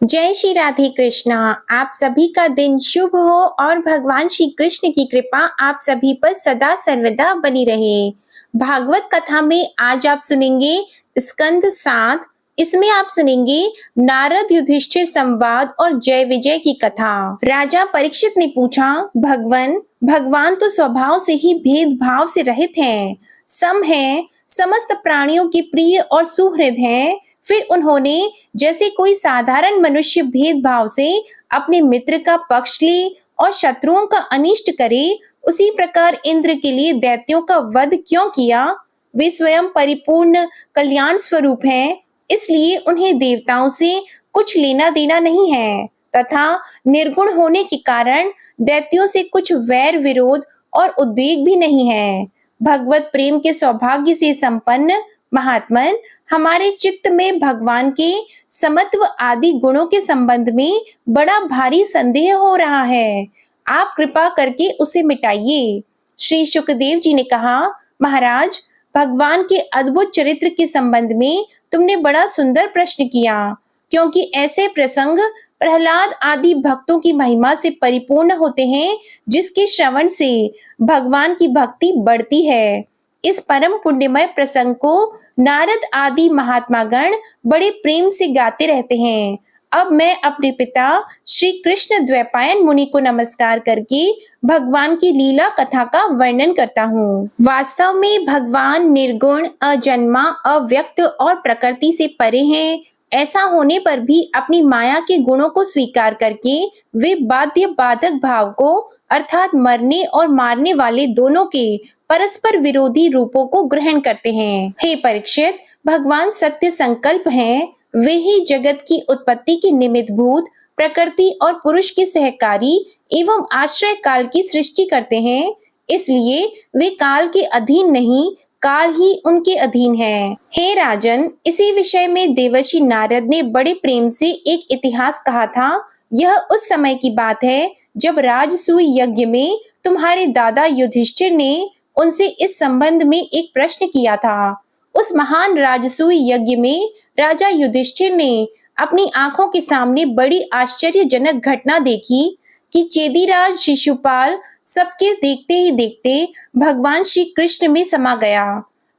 जय श्री राधे कृष्णा। आप सभी का दिन शुभ हो और भगवान श्री कृष्ण की कृपा आप सभी पर सदा सर्वदा बनी रहे। भागवत कथा में आज आप सुनेंगे स्कंद 7। इसमें आप सुनेंगे नारद युधिष्ठिर संवाद और जय विजय की कथा। राजा परीक्षित ने पूछा, भगवान तो स्वभाव से ही भेदभाव से रहित हैं, सम हैं, समस्त प्राणियों के प्रिय और सुहृद हैं। फिर उन्होंने जैसे कोई साधारण मनुष्य भेदभाव से अपने मित्र का पक्ष ले और शत्रुओं का अनिष्ट करे, उसी प्रकार इंद्र के लिए दैत्यों का वध क्यों किया? वे स्वयं परिपूर्ण कल्याण स्वरूप हैं, इसलिए उन्हें देवताओं से कुछ लेना देना नहीं है तथा निर्गुण होने के कारण दैत्यों से कुछ वैर विरोध और उद्वेग भी नहीं है। भगवत प्रेम के सौभाग्य से संपन्न महात्मन, हमारे चित्त में भगवान के समत्व आदि गुणों के संबंध में बड़ा भारी संदेह हो रहा है। आप कृपा करके उसे मिटाइए। श्री शुकदेव जी ने कहा, महाराज, भगवान के अद्भुत चरित्र के संबंध में तुमने बड़ा सुंदर प्रश्न किया, क्योंकि ऐसे प्रसंग प्रहलाद आदि भक्तों की महिमा से परिपूर्ण होते हैं, जिसके श्रवण से भगवान की भक्ति बढ़ती है। इस परम पुण्यमय प्रसंग को नारद आदि महात्मागण बड़े प्रेम से गाते रहते हैं। अब मैं अपने पिता श्री कृष्ण द्वैपायन मुनि को नमस्कार करके भगवान की लीला कथा का वर्णन करता हूँ। वास्तव में भगवान निर्गुण, अजन्मा, अव्यक्त और प्रकृति से परे हैं। ऐसा होने पर भी अपनी माया के गुणों को स्वीकार करके वे बाध्य बाधक भाव को अर्थात मरने और मारने वाले दोनों के परस्पर विरोधी रूपों को ग्रहण करते हैं। हे परीक्षित, भगवान सत्य संकल्प हैं। वे ही जगत की उत्पत्ति के निमित्त भूत, प्रकृति और पुरुष के सहकारी एवं आश्रय काल की सृष्टि करते हैं। इसलिए वे काल के अधीन नहीं, काल ही उनके अधीन है। हे राजन, इसी विषय में देवर्षि नारद ने बड़े प्रेम से एक इतिहास कहा था। यह उस समय की बात है जब राजसूय यज्ञ में तुम्हारे दादा युधिष्ठिर ने उनसे इस संबंध में एक प्रश्न किया था। उस महान राजसूय यज्ञ में राजा युधिष्ठिर ने अपनी आंखों के सामने बड़ी आश्चर्यजनक घटना देखी कि चेदीराज शिशुपाल सबके देखते ही देखते भगवान श्री कृष्ण में समा गया।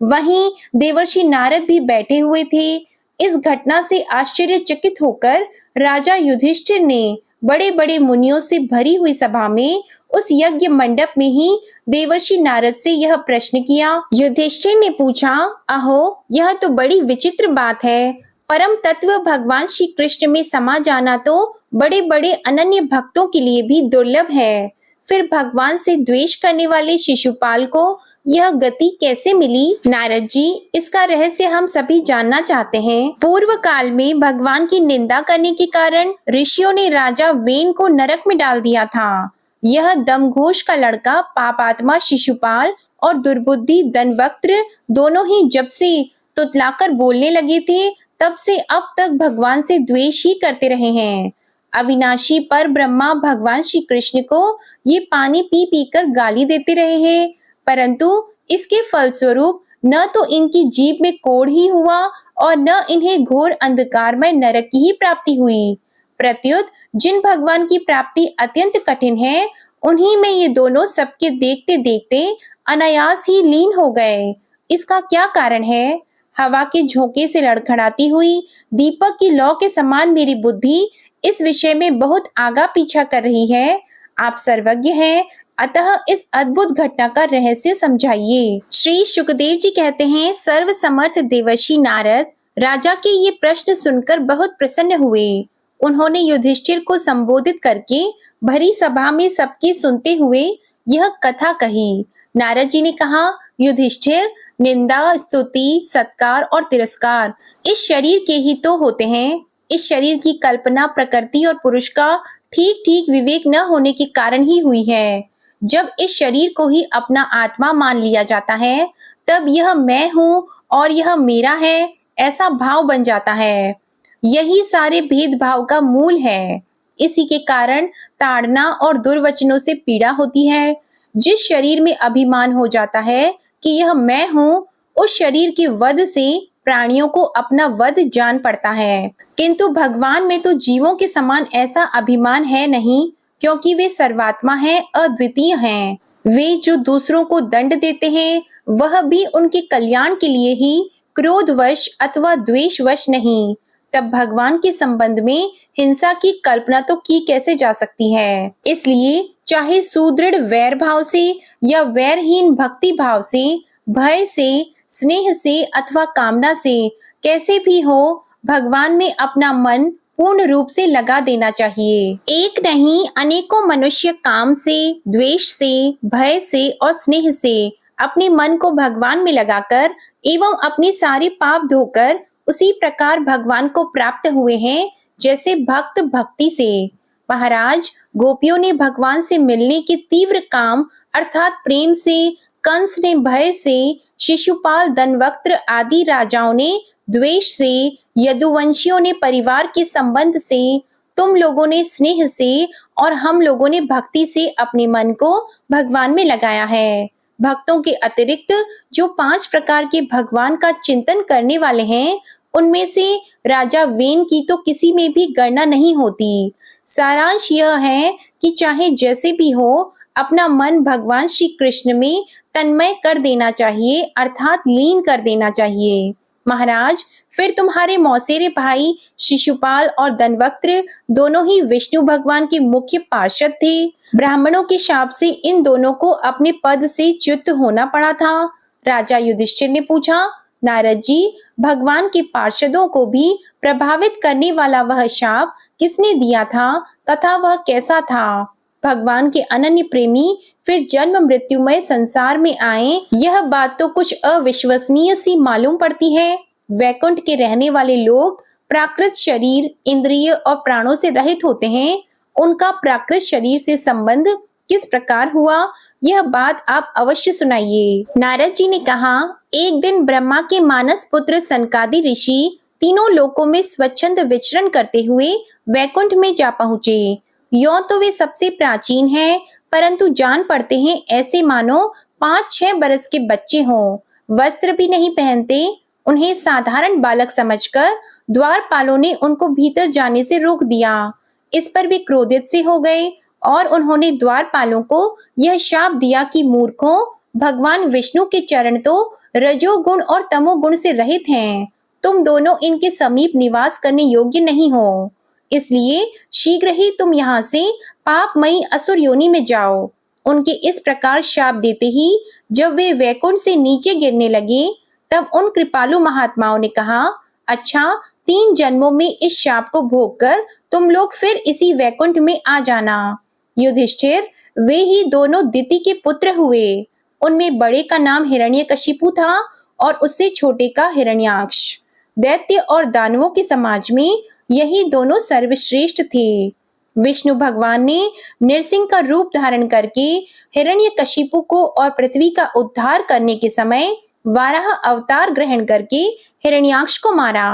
वहीं देवर्षि नारद भी बैठे हुए थे। इस घटना से आश्चर्यचकित होकर राजा युधिष्ठिर ने बड़े बड़े मुनियों से भरी हुई सभा में उस यज्ञ मंडप में ही देवर्षि नारद से यह प्रश्न किया। युधिष्ठिर ने पूछा, अहो, यह तो बड़ी विचित्र बात है। परम तत्व भगवान श्री कृष्ण में समा जाना तो बड़े बड़े अनन्य भक्तों के लिए भी दुर्लभ है। फिर भगवान से द्वेष करने वाले शिशुपाल को यह गति कैसे मिली? नारद जी, इसका रहस्य हम सभी जानना चाहते हैं। पूर्व काल में भगवान की निंदा करने के कारण ऋषियों ने राजा वेन को नरक में डाल दिया था। यह दमघोष का लड़का पापात्मा शिशुपाल और दुर्बुद्धि धनवक्त्र दोनों ही जब से तुतलाकर बोलने लगे थे, तब से अब तक भगवान से द्वेष ही करते रहे हैं। अविनाशी पर ब्रह्मा भगवान श्री कृष्ण को ये पानी पी पी कर गाली देते रहे हैं, परंतु इसके फलस्वरूप न तो इनकी जीभ में कोढ़ ही हुआ और न इन्हें घोर अंधकार में नरक की ही प्राप्ति हुई। प्रत्युत जिन भगवान की प्राप्ति अत्यंत कठिन है, उन्हीं में ये दोनों सबके देखते देखते अनायास ही लीन हो गए। इसका क्या कारण है? हवा के झोंके से लड़खड़ाती हुई दीपक की लौ के समान मेरी बुद्धि इस विषय में बहुत आगा पीछा कर रही है। आप सर्वज्ञ हैं, अतः इस अद्भुत घटना का रहस्य समझाइए। श्री शुकदेव जी कहते हैं, सर्व समर्थ देवर्षि नारद राजा के ये प्रश्न सुनकर बहुत प्रसन्न हुए। उन्होंने युधिष्ठिर को संबोधित करके भरी सभा में सबकी सुनते हुए यह कथा कही। नारद जी ने कहा, युधिष्ठिर, निंदा, स्तुति, सत्कार और तिरस्कार इस शरीर के ही तो होते हैं। इस शरीर की कल्पना प्रकृति और पुरुष का ठीक ठीक विवेक न होने के कारण ही हुई है। जब इस शरीर को ही अपना आत्मा मान लिया जाता है, तब यह मैं हूँ और यह मेरा है, ऐसा भाव बन जाता है। यही सारे भेदभाव का मूल है। इसी के कारण ताड़ना और दुर्वचनों से पीड़ा होती है। जिस शरीर में अभिमान हो जाता है कि यह मैं हूँ, उस शरीर के वध से प्राणियों को अपना वध जान पड़ता है, किंतु भगवान में तो जीवों के समान ऐसा अभिमान है नहीं, क्योंकि वे सर्वात्मा हैं, अद्वितीय हैं। वे जो दूसरों को दंड देते हैं वह भी उनके कल्याण के लिए ही, क्रोधवश अथवा द्वेषवश नहीं। तब भगवान के संबंध में हिंसा की कल्पना तो की कैसे जा सकती है। इसलिए चाहे सुदृढ़ वैर भाव से या वैरहीन भक्ति भाव से, भय से, स्नेह से अथवा कामना से, कैसे भी हो, भगवान में अपना मन पूर्ण रूप से लगा देना चाहिए। एक नहीं अनेकों मनुष्य काम से, द्वेष से, भय से और स्नेह से अपने मन को भगवान में लगाकर एवं अपने सारे पाप धोकर उसी प्रकार भगवान को प्राप्त हुए हैं, जैसे भक्त भक्ति से। महाराज, गोपियों ने भगवान से मिलने के तीव्र काम अर्थात प्रेम से, कंस ने भय से, शिशुपाल, धनवक्त्र आदि राजाओं ने द्वेष से, यदुवंशियों ने परिवार के संबंध से, तुम लोगों ने स्नेह से और हम लोगों ने भक्ति से अपने मन को भगवान में लगाया है। भक्तों के अतिरिक्त जो 5 प्रकार के भगवान का चिंतन करने वाले हैं, उनमें से राजा वेन की तो किसी में भी गणना नहीं होती। सारांश यह है कि चाहे जैसे भी हो, अपना मन भगवान श्री कृष्ण में तन्मय कर देना चाहिए, अर्थात लीन कर देना चाहिए। महाराज, फिर तुम्हारे मौसेरे भाई शिशुपाल और धनवक्त्र दोनों ही विष्णु भगवान के मुख्य पार्षद थे। ब्राह्मणों के शाप से इन दोनों को अपने पद से च्युत होना पड़ा था। राजा युधिष्ठिर ने पूछा, नारद जी, भगवान के पार्षदों को भी प्रभावित करने वाला वह शाप किसने दिया था तथा वह कैसा था? भगवान के अनन्य प्रेमी फिर जन्म मृत्युमय संसार में आए, यह बात तो कुछ अविश्वसनीय सी मालूम पड़ती है। वैकुंठ के रहने वाले लोग प्राकृत शरीर, इंद्रिय और प्राणों से रहित होते हैं। उनका प्राकृत शरीर से संबंध किस प्रकार हुआ, यह बात आप अवश्य सुनाइए। नारद जी ने कहा, एक दिन ब्रह्मा के मानस पुत्र सनकादि ऋषि तीनों लोकों में स्वच्छंद विचरण करते हुए वैकुंठ में जा पहुँचे। यों तो वे सबसे प्राचीन हैं, परंतु जान पड़ते हैं ऐसे मानो 5-6 बरस के बच्चे हों। वस्त्र भी नहीं पहनते। उन्हें साधारण बालक समझकर द्वारपालों ने उनको भीतर जाने से रोक दिया। इस पर वे क्रोधित से हो गए और उन्होंने द्वारपालों को यह शाप दिया कि मूर्खों, भगवान विष्णु के चरण तो रजोगुण और तमोगुण से रहित हैं। तुम दोनों इनके समीप निवास करने योग्य नहीं हो, इसलिए शीघ्र ही तुम यहाँ से पापमयी असुर योनि में जाओ। उनके इस प्रकार शाप देते ही जब वे वैकुंठ से नीचे गिरने लगे, तब उन कृपालु महात्माओं ने कहा, अच्छा, 3 जन्मों में इस शाप को भोगकर तुम लोग फिर इसी वैकुंठ में आ जाना। युधिष्ठिर, वे ही दोनों दिति के पुत्र हुए। उनमें बड़े का नाम हिरण्यकशिपु था और उससे छोटे का हिरण्याक्ष। दैत्य और दानवों के समाज में यही दोनों सर्वश्रेष्ठ थे। विष्णु भगवान ने नृसिंह का रूप धारण करके हिरण्यकशिपु को और पृथ्वी का उद्धार करने के समय वाराह अवतार ग्रहण करके हिरण्याक्ष को मारा।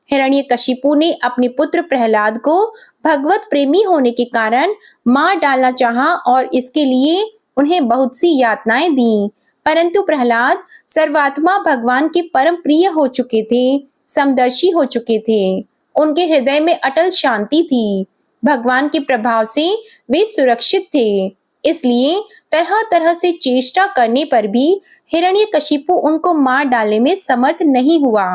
हिरण्यकशिपु ने अपने पुत्र प्रहलाद को भगवत प्रेमी होने के कारण मार डालना चाहा और इसके लिए उन्हें बहुत सी यातनाएं दी, परंतु प्रहलाद सर्वात्मा भगवान के परम प्रिय हो चुके थे, समदर्शी हो चुके थे। उनके हृदय में अटल शांति थी। भगवान के प्रभाव से वे सुरक्षित थे, इसलिए तरह तरह से चेष्टा करने पर भी हिरण्यकशिपु उनको मार डालने में समर्थ नहीं हुआ।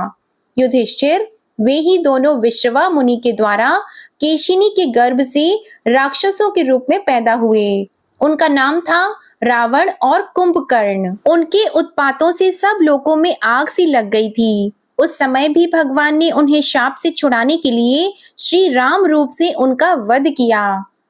युधिष्ठिर, वे ही दोनों विश्रवा मुनि के द्वारा केशिनी के गर्भ से राक्षसों के रूप में पैदा हुए। उनका नाम था रावण और कुंभकर्ण। उनके उत्पातों से सब लोगों में आग सी लग गई थी। उस समय भी भगवान ने उन्हें शाप से छुड़ाने के लिए श्री राम रूप से उनका वध किया।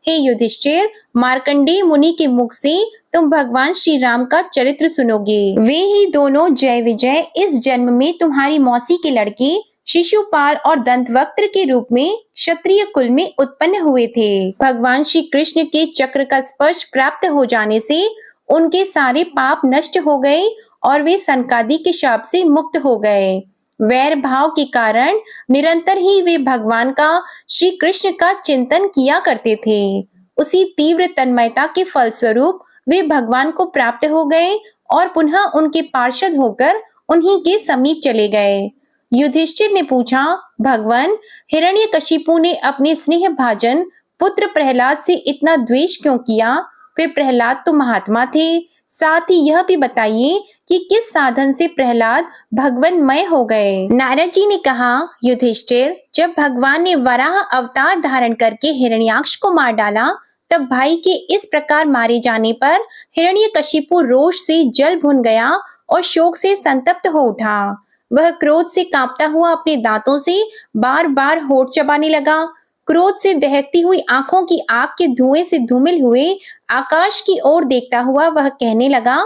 हे युधिष्ठिर, मार्कंडेय मुनि के मुख से तुम भगवान श्री राम का चरित्र सुनोगे। वे ही दोनों जय विजय इस जन्म में तुम्हारी मौसी के लड़के शिशुपाल और दंतवक्त्र के रूप में क्षत्रिय कुल में उत्पन्न हुए थे। भगवान श्री कृष्ण के चक्र का स्पर्श प्राप्त हो जाने से उनके सारे पाप नष्ट हो गए और वे सनकादि के शाप से मुक्त हो गए। वैर भाव के कारण निरंतर ही वे भगवान का, श्री कृष्ण का चिंतन किया करते थे। उसी तीव्र तन्मयता के फलस्वरूप वे भगवान को प्राप्त हो गए और पुनः उनके पार्षद होकर उन्हीं के समीप चले गए। युधिष्ठिर ने पूछा, भगवान, हिरण्यकशिपु ने अपने स्नेह भाजन पुत्र प्रहलाद से इतना द्वेष क्यों किया? वे प्रहलाद तो महात्मा थे। साथ ही यह भी बताइए कि किस साधन से प्रहलाद भगवन्मय हो गए। नारद जी ने कहा, युधिष्ठिर, जब भगवान ने वराह अवतार धारण करके हिरण्याक्ष को मार डाला, तब भाई के इस प्रकार मारे जाने पर हिरण्यकशिपु रोष से जल भुन गया और शोक से संतप्त हो उठा। वह क्रोध से कांपता हुआ अपने दांतों से बार बार होठ चबाने लगा। क्रोध से दहकती हुई आंखों की आग के धुएं से धूमिल हुए आकाश की ओर देखता हुआ वह कहने लगा।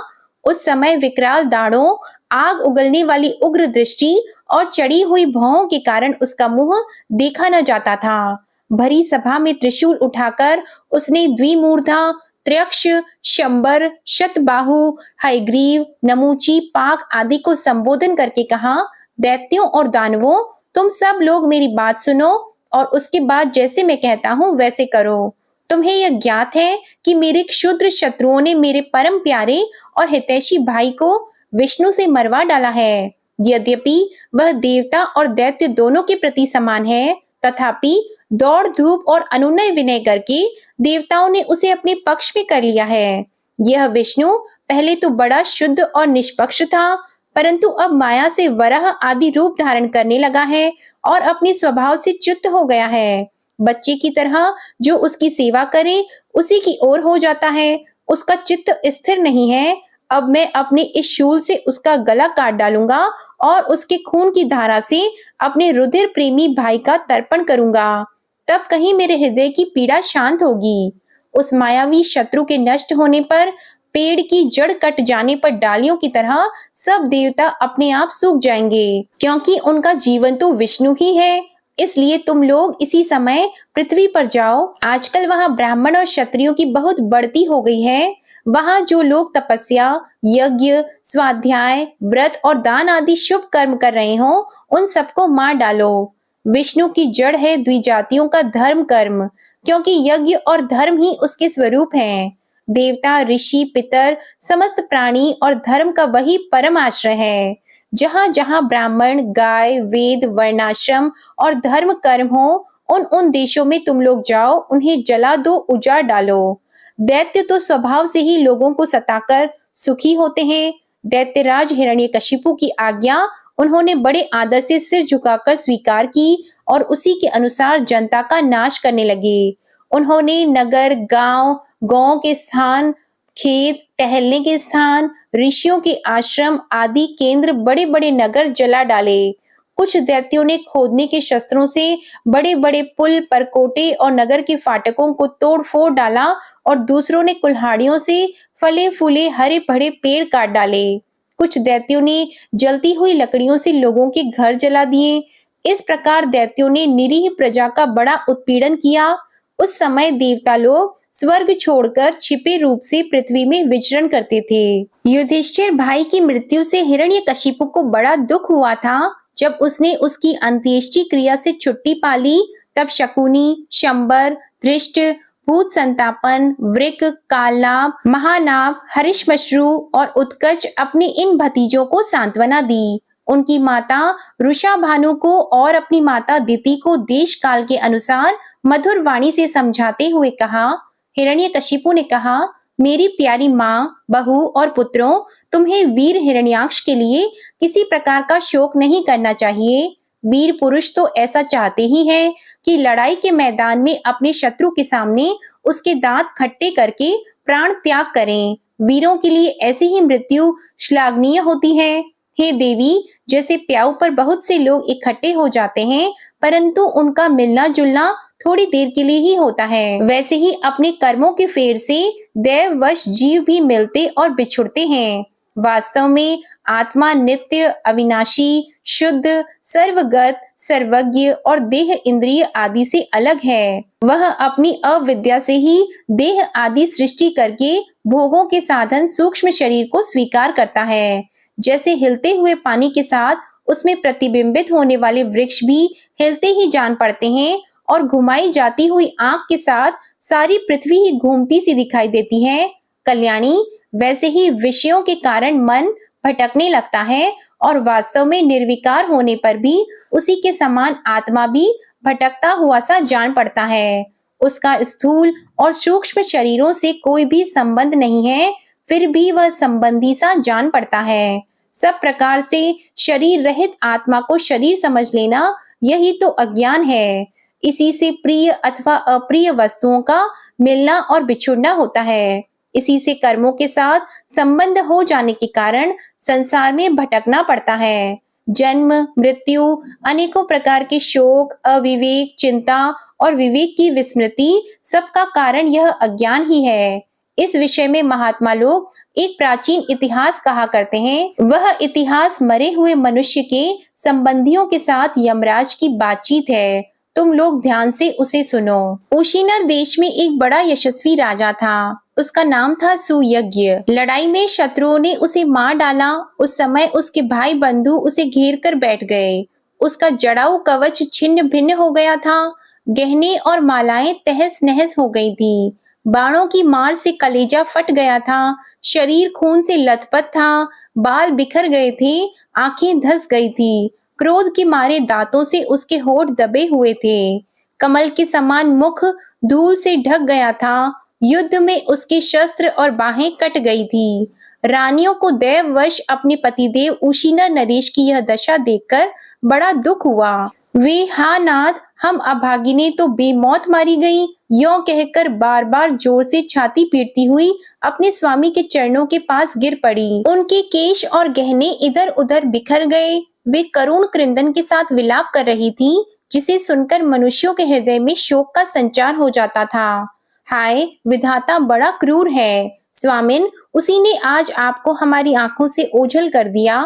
उस समय विकराल दाढ़ों, आग उगलने वाली उग्र दृष्टि और चढ़ी हुई भौं के कारण उसका मुंह देखा न जाता था। भरी सभा में त्रिशूल उठाकर उसने द्विमूर्धा, त्र्यक्ष, शंबर, शतबाहु, हयग्रीव, नमूची, पाक आदि को संबोधन करके कहा, दैत्यों और दानवों, तुम सब लोग मेरी बात सुनो और उसके बाद जैसे मैं कहता हूँ वैसे करो। तुम्हें यह ज्ञात है कि मेरे क्षुद्र शत्रुओं ने मेरे परम प्यारे और हितैषी भाई को विष्णु से मरवा डाला है। यद्यपि वह देवता और दैत्य दोनों के प्रति समान है, तथापि दौड़ धूप और अनुनय विनय करके देवताओं ने उसे अपने पक्ष में कर लिया है। यह विष्णु पहले तो बड़ा शुद्ध और निष्पक्ष था, परंतु अब माया से वराह आदि रूप धारण करने लगा है और अपने स्वभाव से च्युत हो गया है। बच्चे की तरह जो उसकी सेवा करे उसी की ओर हो जाता है। उसका चित्त स्थिर नहीं है। अब मैं अपने इस शूल से उसका गला काट डालूंगा और उसके खून की धारा से अपने रुधिर प्रेमी भाई का तर्पण करूंगा। तब कहीं मेरे हृदय की पीड़ा शांत होगी। उस मायावी शत्रु के नष्ट होने पर, पेड़ की जड़ कट जाने पर डालियों की तरह सब देवता अपने आप सूख जाएंगे, क्योंकि उनका जीवन तो विष्णु ही है। इसलिए तुम लोग इसी समय पृथ्वी पर जाओ। आजकल वहां ब्राह्मण और क्षत्रियों की बहुत बढ़ती हो गई है। वहां जो लोग तपस्या, यज्ञ, स्वाध्याय, व्रत और दान आदि शुभ कर्म कर रहे हो, उन सबको मार डालो। विष्णु की जड़ है द्विजातियों का धर्म कर्म, क्योंकि यज्ञ और धर्म ही उसके स्वरूप हैं। देवता, ऋषि, पितर, समस्त प्राणी और धर्म का वही परम आश्रय है। जहां जहां ब्राह्मण, गाय, वेद, वर्णाश्रम और धर्म कर्म हो, उन उन देशों में तुम लोग जाओ, उन्हें जला दो, उजाड़ डालो। दैत्य तो स्वभाव से ही लोगों को सताकर सुखी होते हैं। दैत्यराज हिरण्यकशिपु की आज्ञा उन्होंने बड़े आदर से सिर झुकाकर स्वीकार की और उसी के अनुसार जनता का नाश करने लगे। उन्होंने नगर, गांव, गौओं के स्थान, खेत, टहलने के स्थान, ऋषियों के आश्रम आदि केंद्र, बड़े बड़े नगर जला डाले। कुछ दैत्यों ने खोदने के शस्त्रों से बड़े बड़े पुल, परकोटे और नगर के फाटकों को तोड़ फोड़ डाला और दूसरों ने कुल्हाड़ियों से फले फूले हरे भरे पेड़ काट डाले। कुछ दैत्यों ने जलती हुई लकड़ियों से लोगों के घर जला दिए। इस प्रकार दैत्यों ने निरीह प्रजा का बड़ा उत्पीड़न किया। उस समय देवता लोग स्वर्ग छोड़कर छिपे रूप से पृथ्वी में विचरण करते थे। युधिष्ठिर भाई की मृत्यु से हिरण्यकशिपु को बड़ा दुख हुआ था। जब उसने उसकी अंत्येष्टि क्रिया से छुट्टी पा ली, तब शकुनी, शंबर, धृष्ट, भूत संतापन, वृक, कालनाभ, महानाभ, हरिश्मश्रु और उत्कच अपने इन भतीजों को सांत्वना दी। उनकी माता रुषा भानु को और अपनी माता दिति को देश काल के अनुसार मधुर वाणी से समझाते हुए कहा। हिरण्यकशिपु ने कहा, मेरी प्यारी माँ, बहू और पुत्रों, तुम्हें वीर हिरण्याक्ष के लिए किसी प्रकार का शोक नहीं करना चाहिए। वीर पुरुष तो ऐसा चाहते ही हैं कि लड़ाई के मैदान में अपने शत्रु के सामने उसके दांत खट्टे करके प्राण त्याग करें। वीरों के लिए ऐसी ही मृत्यु श्लाघनीय होती है। हे देवी, जैसे प्याऊ पर बहुत से लोग इकट्ठे हो जाते हैं, परंतु उनका मिलना जुलना थोड़ी देर के लिए ही होता है, वैसे ही अपने कर्मों के फेर से दैववश जीव भी मिलते और बिछुड़ते हैं। वास्तव में आत्मा नित्य, अविनाशी, शुद्ध, सर्वगत, सर्वज्ञ और देह इंद्रिय आदि से अलग है। वह अपनी अविद्या से ही देह आदि सृष्टि करके भोगों के साधन सूक्ष्म शरीर को स्वीकार करता है। जैसे हिलते हुए पानी के साथ उसमें प्रतिबिंबित होने वाले वृक्ष भी हिलते ही जान पड़ते हैं और घुमाई जाती हुई आंख के साथ सारी पृथ्वी ही घूमती सी दिखाई देती है। कल्याणी, वैसे ही विषयों के कारण मन भटकने लगता है और वास्तव में निर्विकार होने पर भी उसी के समान आत्मा भी भटकता हुआ सा जान पड़ता है। उसका स्थूल और सूक्ष्म शरीरों से कोई भी संबंध नहीं है, फिर भी वह संबंधी सा जान पड़ता है। सब प्रकार से शरीर रहित आत्मा को शरीर समझ लेना, यही तो अज्ञान है। इसी से प्रिय अथवा अप्रिय वस्तुओं का मिलना और बिछुड़ना होता है। इसी से कर्मों के साथ संबंध हो जाने के कारण संसार में भटकना पड़ता है। जन्म, मृत्यु, अनेकों प्रकार के शोक, अविवेक, चिंता और विवेक की विस्मृति, सबका कारण यह अज्ञान ही है। इस विषय में महात्मा लोग एक प्राचीन इतिहास कहा करते हैं। वह इतिहास मरे हुए मनुष्य के संबंधियों के साथ यमराज की बातचीत है। तुम लोग ध्यान से उसे सुनो। उशीनर देश में एक बड़ा यशस्वी राजा था। उसका नाम था सुयज्ञ। लड़ाई में शत्रुओं ने उसे मार डाला। उस समय उसके भाई बंधु उसे घेर कर बैठ गए। उसका जड़ाऊ कवच छिन्न भिन्न हो गया था। गहने और मालाएं तहस नहस हो गई थी। बाणों की मार से कलेजा फट गया था। शरीर खून से लथपथ था। बाल बिखर गए थे। आंखें धंस गई थी। क्रोध के मारे दांतों से उसके होठ दबे हुए थे। कमल के समान मुख धूल से ढक गया था। युद्ध में उसके शस्त्र और बाहें कट गई थी। रानियों को दैववश अपने पतिदेव उशीनर नरेश की यह दशा देखकर बड़ा दुख हुआ। वे, हा नाथ, हम अभागिनी तो बेमौत मारी गई, यों कहकर बार बार जोर से छाती पीटती हुई अपने स्वामी के चरणों के पास गिर पड़ी। उनके केश और गहने इधर उधर बिखर गए। वे करुण क्रंदन के साथ विलाप कर रही थी, जिसे सुनकर मनुष्यों के हृदय में शोक का संचार हो जाता था। हाय, विधाता बड़ा क्रूर है। स्वामिन, उसी ने आज आपको हमारी आंखों से ओझल कर दिया।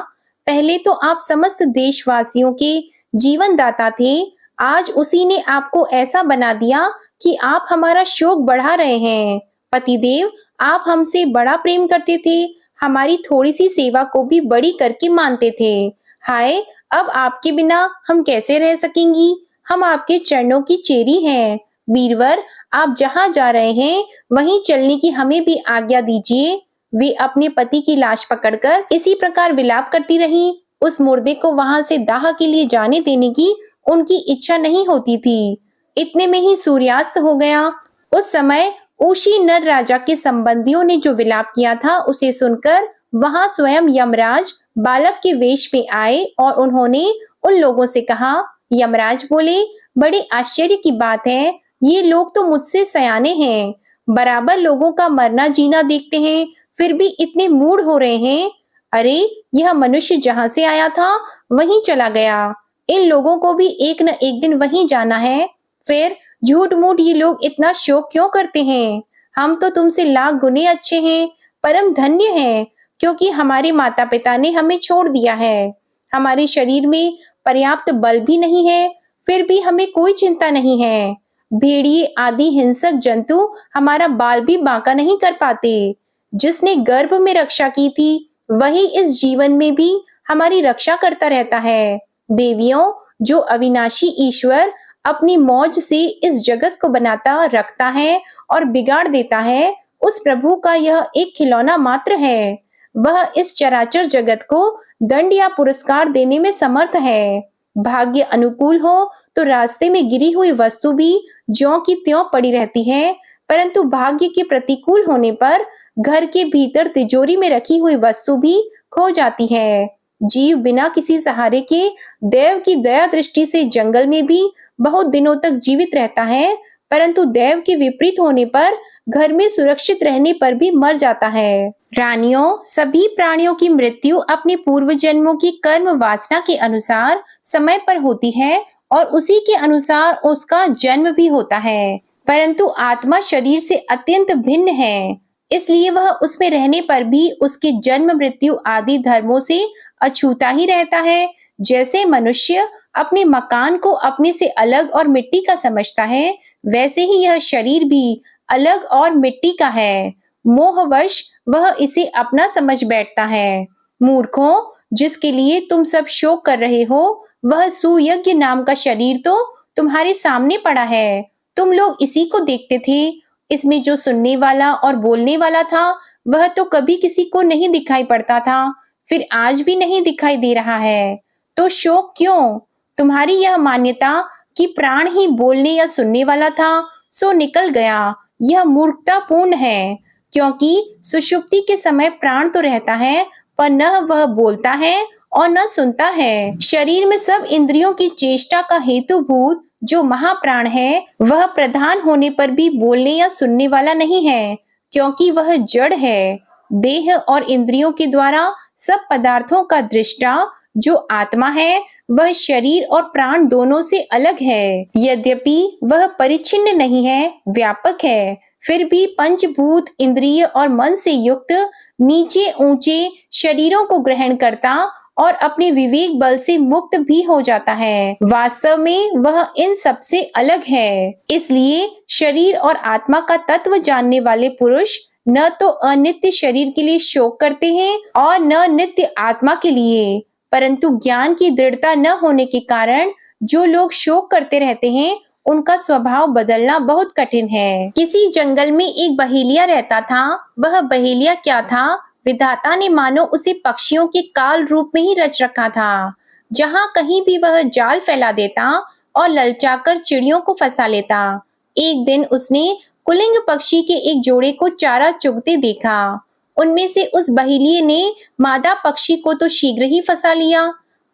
पहले तो आप समस्त देशवासियों के जीवन दाता थे। आज उसी ने आपको ऐसा बना दिया कि आप हमारा शोक बढ़ा रहे हैं। पतिदेव, आप हमसे बड़ा प्रेम करते थे। हमारी थोड़ी सी सेवा को भी बड़ी करके मानते थे। हाय, अब आपके बिना हम कैसे रह सकेंगी। हम आपके चरणों की चेरी हैं। वीरवर, आप जहाँ जा रहे हैं वहीं चलने की हमें भी आज्ञा दीजिए। वे अपने पति की लाश पकड़कर इसी प्रकार विलाप करती रही। उस मुर्दे को वहां से दाह के लिए जाने देने की उनकी इच्छा नहीं होती थी। इतने में ही सूर्यास्त हो गया। उस समय ऊशी नर राजा के संबंधियों ने जो विलाप किया था, उसे सुनकर वहां स्वयं यमराज बालक के वेश में आए और उन्होंने उन लोगों से कहा। यमराज बोले, बड़े आश्चर्य की बात है, ये लोग तो मुझसे सयाने हैं, बराबर लोगों का मरना जीना देखते हैं, फिर भी इतने मूढ़ हो रहे हैं। अरे, यह मनुष्य जहां से आया था वहीं चला गया। इन लोगों को भी एक न एक दिन वहीं जाना है। फिर झूठ मूठ ये लोग इतना शोक क्यों करते हैं। हम तो तुमसे लाख गुने अच्छे हैं, परम धन्य हैं, क्योंकि हमारे माता पिता ने हमें छोड़ दिया है। हमारे शरीर में पर्याप्त बल भी नहीं है, फिर भी हमें कोई चिंता नहीं है। भेड़िए आदि हिंसक जंतु हमारा बाल भी बांका नहीं कर पाते। जिसने गर्भ में रक्षा की थी, वही इस जीवन में भी हमारी रक्षा करता रहता है। देवियों, जो अविनाशी ईश्वर अपनी मौज से इस जगत को बनाता रखता है और बिगाड़ देता है, उस प्रभु का यह एक खिलौना मात्र है। वह इस चराचर जगत को दंड या पुरस्कार देने में समर्थ है। भाग्य अनुकूल हो तो रास्ते में गिरी हुई वस्तु भी ज्यों की त्यों पड़ी रहती है, परंतु भाग्य के प्रतिकूल होने पर घर के भीतर तिजोरी में रखी हुई वस्तु भी खो जाती है। जीव बिना किसी सहारे के देव की दया दृष्टि से जंगल में भी बहुत दिनों तक जीवित रहता है, परंतु देव के विपरीत होने पर घर में सुरक्षित रहने पर भी मर जाता है। रानियों, सभी प्राणियों की मृत्यु अपने पूर्व जन्मों की कर्म वासना के अनुसार समय पर होती है और उसी के अनुसार उसका जन्म भी होता है, परंतु आत्मा शरीर से अत्यंत भिन्न है, इसलिए वह उसमें रहने पर भी उसके जन्म मृत्यु आदि धर्मों से अछूता ही रहता है। जैसे मनुष्य अपने मकान को अपने से अलग और मिट्टी का समझता है, वैसे ही यह शरीर भी अलग और मिट्टी का है। मोहवश वह इसे अपना समझ बैठता है। मूर्खों, जिसके लिए तुम सब शोक कर रहे हो, वह सुयज्ञ नाम का शरीर तो तुम्हारे सामने पड़ा है। तुम लोग इसी को देखते थे। इसमें जो सुनने वाला और बोलने वाला था, वह तो कभी किसी को नहीं दिखाई पड़ता था, फिर आज भी नहीं दिखाई दे रहा है। तो शोक क्यों? तुम्हारी यह मान्यता कि प्राण ही बोलने या सुनने वाला था, सो निकल गया, यह मूर्खतापूर्ण है। क्योंकि सुषुप्ति के समय प्राण तो रहता है, पर न वह बोलता है और न सुनता है। शरीर में सब इंद्रियों की चेष्टा का हेतुभूत जो महाप्राण है, वह प्रधान होने पर भी बोलने या सुनने वाला नहीं है, क्योंकि वह जड़ है। देह और इंद्रियों के द्वारा सब पदार्थों का दृष्टा जो आत्मा है, वह शरीर और प्राण दोनों से अलग है। यद्यपि वह परिच्छिन्न नहीं है, व्यापक है, फिर भी पंचभूत, इंद्रिय और मन से युक्त नीचे ऊंचे शरीरों को ग्रहण करता और अपने विवेक बल से मुक्त भी हो जाता है। वास्तव में वह इन सब से अलग है। इसलिए शरीर और आत्मा का तत्व जानने वाले पुरुष न तो अनित्य शरीर के लिए शोक करते हैं और न नित्य आत्मा के लिए, परंतु ज्ञान की दृढ़ता न होने के कारण जो लोग शोक करते रहते हैं, उनका स्वभाव बदलना बहुत कठिन है। किसी जंगल में एक बहेलिया रहता था। वह बहेलिया क्या था? विधाता ने मानो उसे पक्षियों के काल रूप में ही रच रखा था। जहां कहीं भी वह जाल फैला देता और ललचाकर चिड़ियों को फंसा लेता। एक दिन उसने कुलिंग पक्षी के एक जोड़े को चारा चुगते देखा। उनमें से उस बहेलिये ने मादा पक्षी को तो शीघ्र ही फंसा लिया।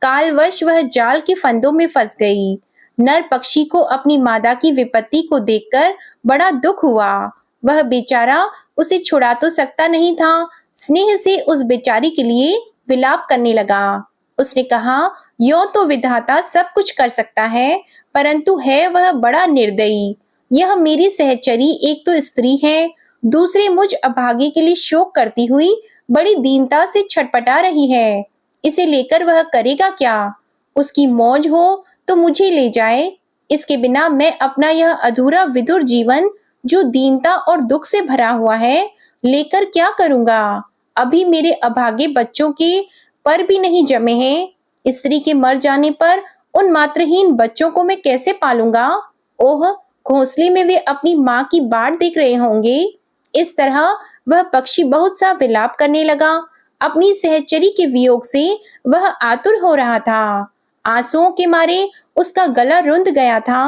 कालवश वह जाल के फंदों में फंस गई। नर पक्षी को अपनी मादा की विपत्ति को देखकर बड़ा दुख हुआ। वह बेचारा उसे छुड़ा तो सकता नहीं था। स्नेह से उस बेचारी के लिए विलाप करने लगा। उसने कहा, यो तो विधाता सब कुछ कर सकता है, परंतु है वह बड़ा निर्दयी। यह मेरी सहचरी एक तो स्त्री है, दूसरे मुझ अभागे के लिए शोक करती हुई बड़ी दीनता से छटपटा रही है। इसे लेकर वह करेगा क्या? उसकी मौज हो तो मुझे ले जाए। इसके बिना मैं अपना यह अधूरा विधुर जीवन जो दीनता और दुख से भरा हुआ है, लेकर क्या करूंगा? अभी मेरे अभागे बच्चों के पर भी नहीं जमे हैं। स्त्री के मर जाने पर उन मात्रहीन बच्चों को मैं कैसे पालूंगा? ओह, घोंसले में वे अपनी माँ की बाट देख रहे होंगे। इस तरह वह पक्षी बहुत सा विलाप करने लगा। अपनी सहचरी के वियोग से वह आतुर हो रहा था। आंसुओं के मारे उसका गला रुंध गया था।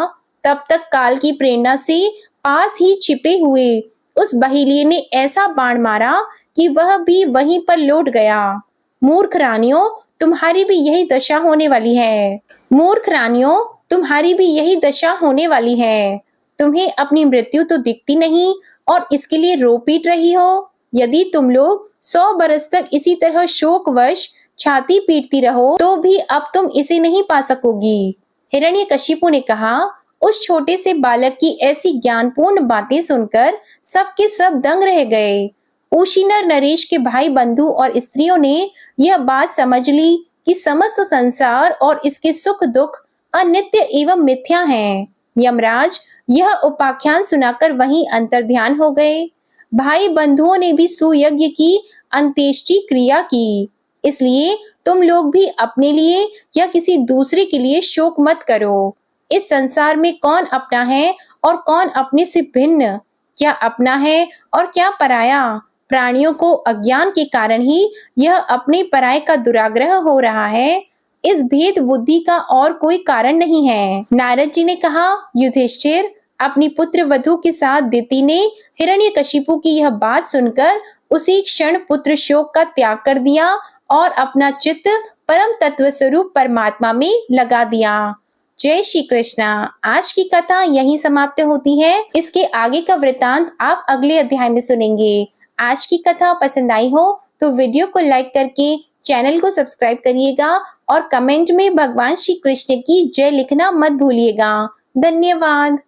तब तक काल की प्रेरणा से पास ही छिपे हुए उस बहेलिये ने ऐसा बाण मारा कि वह भी वहीं पर लौट गया। मूर्ख रानियों, तुम्हारी भी यही दशा होने वाली है। मूर्ख रानियों, तुम्हारी भी यही दशा होने वाली है। तुम्हें अपनी मृत्यु तो दिखती नहीं और इसके लिए रो पीट रही हो। यदि तुम लोग 100 बरस तक इसी तरह शोकवश छाती पीटती रहो, तो भी अब तुम इसे नहीं पा सकोगी। हिरण्यकशिपु ने कहा। उस छोटे से बालक की ऐसी ज्ञानपूर्ण बातें सुनकर सब के सब दंग रह गए। उशीनर नरेश के भाई बंधु और स्त्रियों ने यह बात समझ ली कि समस्त संसार और इसके सुख दुख अनित्य एवं मिथ्या हैं। यमराज यह उपाख्यान सुनाकर वहीं अंतर्ध्यान हो गए। भाई बंधुओं ने भी सुयज्ञ की अंत्येष्टि क्रिया की। इसलिए तुम लोग भी अपने लिए या किसी दूसरे के लिए शोक मत करो। इस संसार में कौन अपना है और कौन अपने से भिन्न, क्या अपना है और क्या पराया? प्राणियों को अज्ञान के कारण ही यह अपने पराये का दुराग्रह हो रहा है। इस भेद बुद्धि का और कोई कारण नहीं है। नारद जी ने कहा, युधिष्ठिर, अपनी पुत्र वधू के साथ दिति ने हिरण्यकशिपु की यह बात सुनकर उसी क्षण पुत्र शोक का त्याग कर दिया और अपना चित्त परम तत्व स्वरूप परमात्मा में लगा दिया। जय श्री कृष्णा। आज की कथा यहीं समाप्त होती है। इसके आगे का वृतांत आप अगले अध्याय में सुनेंगे। आज की कथा पसंद आई हो तो वीडियो को लाइक करके चैनल को सब्सक्राइब करिएगा और कमेंट में भगवान श्री कृष्ण की जय लिखना मत भूलिएगा। धन्यवाद।